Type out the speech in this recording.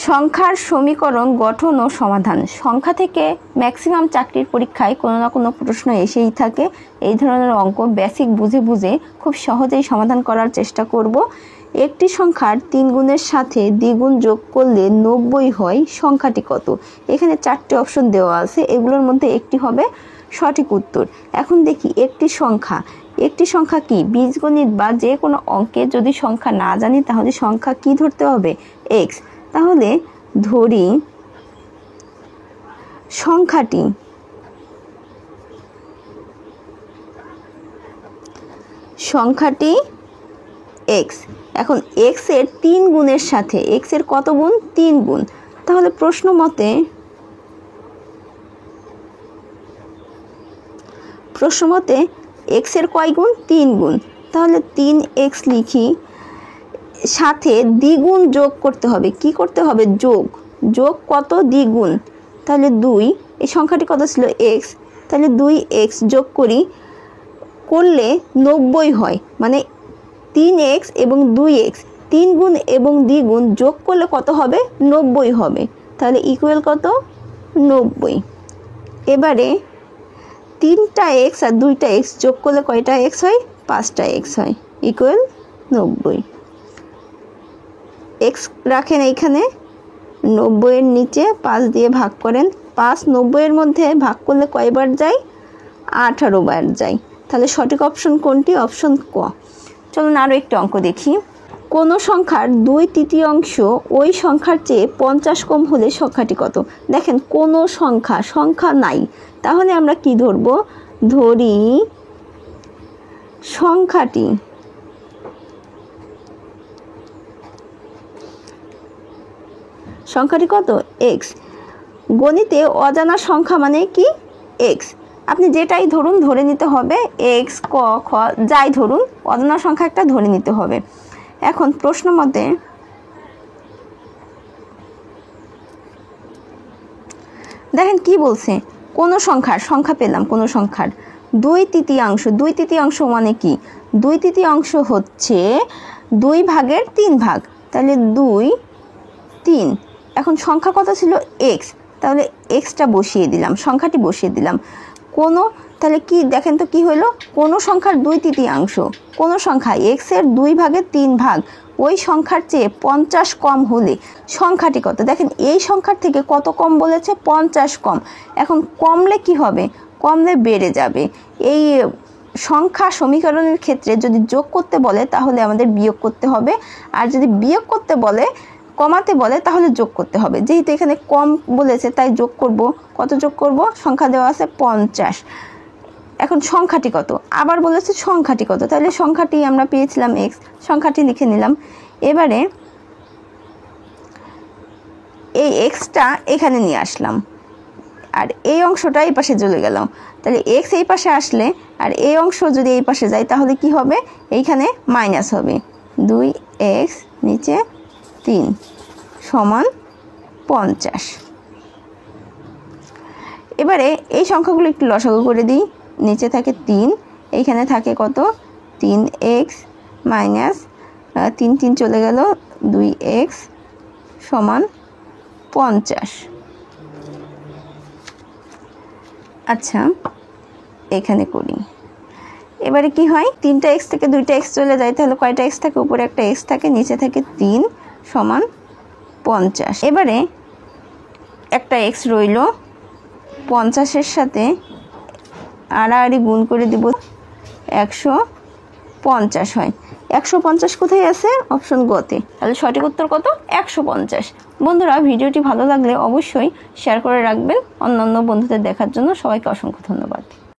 সংখ্যার সমীকরণ গঠন ও সমাধান। সংখ্যা থেকে ম্যাক্সিমাম চাকরির পরীক্ষায় কোনো না কোনো প্রশ্ন এসেই থাকে। এই ধরনের অঙ্ক বেসিক বুঝে বুঝে খুব সহজেই সমাধান করার চেষ্টা করব। একটি সংখ্যার 3 গুণের সাথে দ্বিগুণ যোগ করলে 90 হয়, সংখ্যাটি কত? এখানে 4টে অপশন দেওয়া আছে, এগুলোর মধ্যে একটি হবে সঠিক উত্তর। এখন দেখি একটি সংখ্যা কি? বীজগণিত বা যে কোনো অঙ্কে যদি সংখ্যা না জানি তাহলে সংখ্যা কি ধরতে হবে? এক্স। তাহলে ধরি সংখ্যাটি এক্স। এখন এক্স এর 3 গুণের সাথে এক্স এর কত গুণ? 3 গুণ। তাহলে প্রশ্ন মতে এক্স এর কয় গুণ? 3 গুণ। তাহলে 3x লিখি, সাথে দ্বিগুণ যোগ করতে হবে। কি করতে হবে? যোগ কত? দ্বিগুণ। তাহলে 2। এই সংখ্যাটি কত ছিল? x। তাহলে 2x যোগ করলে 90 হয়, মানে 3x এবং 2x 3 গুণ এবং দ্বিগুণ যোগ করলে কত হবে? 90 হবে। তাহলে ইকুয়াল কত? 90। এবারে 3টা x আর 2টা x যোগ করলে কয়টা x হয়? 5টা x হয়, ইকুয়াল 90। x রাখেন এইখানে, 90 এর নিচে 5 দিয়ে ভাগ করেন। 5 90 এর মধ্যে ভাগ করলে কয়বার যায়? 18 বার যায়। তাহলে সঠিক অপশন কোনটি? অপশন ক। চলুন আরও একটি অঙ্ক দেখি। কোনো সংখ্যার 2/3 ওই সংখ্যার চেয়ে 50 কম হলে সংখ্যাটি কত? দেখেন কোনো সংখ্যা নাই, তাহলে আমরা কি ধরব? ধরি সংখ্যাটি কত? x। গণিতে অজানা সংখ্যা মানে কি? x। আপনি যেটাই ধরুন ধরে নিতে হবে, x ক খ যাই ধরুন, অজানা সংখ্যা একটা ধরে নিতে হবে। এখন প্রশ্ন মতে দেখেন কি বলছে। কোনো সংখ্যা পেলাম, কোনো সংখ্যার 2/3 মানে কি? 2/3 হচ্ছে 2 ভাগের 3 ভাগ। তাহলে 2 3। এখন সংখ্যা কত ছিল? x। তাহলে এক্সটা বসিয়ে দিলাম, সংখ্যাটি বসিয়ে দিলাম। তাহলে কি দেখেন তো কি হলো? কোনো সংখ্যার 2/3, কোনো সংখ্যা x এর 2 ভাগের 3 ভাগ ওই সংখ্যার চেয়ে 50 কম হলে সংখ্যাটি কত? দেখেন এই সংখ্যার থেকে কত কম বলেছে? 50 কম। এখন কমলে কি হবে? কমলে বেড়ে যাবে। এই সংখ্যা সমীকরণের ক্ষেত্রে যদি যোগ করতে বলে তাহলে আমাদের বিয়োগ করতে হবে, আর যদি বিয়োগ করতে বলে, কমাতে বলে, তাহলে যোগ করতে হবে। যেহেতু এখানে কম বলেছে তাই যোগ করব। কত যোগ করব? সংখ্যা দেওয়া আছে 50। এখন সংখ্যাটি কত? আবার বলেছে সংখ্যাটি কত। তাহলে সংখ্যাটি আমরা পেয়েছিলাম x, সংখ্যাটি লিখে নিলাম। এবারে এই এক্সটা এখানে নিয়ে আসলাম, আর এই অংশটা এই পাশে চলে গেল। তাহলে x এই পাশে আসলে আর এই অংশ যদি এই পাশে যায় তাহলে কি হবে? এইখানে মাইনাস হবে। 2x নিচে 3 সমান 50। এবারে এই সংখ্যাগুলো একটু লসাগু করে দিই। নিচে থাকে 3, এইখানে থাকে কত? 3x মাইনাস 3 চলে গেল, 2x সমান 50। আচ্ছা এখানে করি। এবারে কি হয়? 3টা x থেকে 2টা x চলে যায়, তাহলে কয়টা x থাকে? উপরে একটা x থাকে, নিচে থাকে 3 সমান 50। এবারে একটা x রইল, 50-এর সাথে আড়াআড়ি গুণ করে দিব, 150 হয়। 150 কোথায় আছে? অপশন গতে। তাহলে সঠিক উত্তর কত? 150। বন্ধুরা, ভিডিওটি ভালো লাগলে অবশ্যই শেয়ার করে রাখবেন অন্যান্য বন্ধুদের দেখার জন্য। সবাইকে অসংখ্য ধন্যবাদ।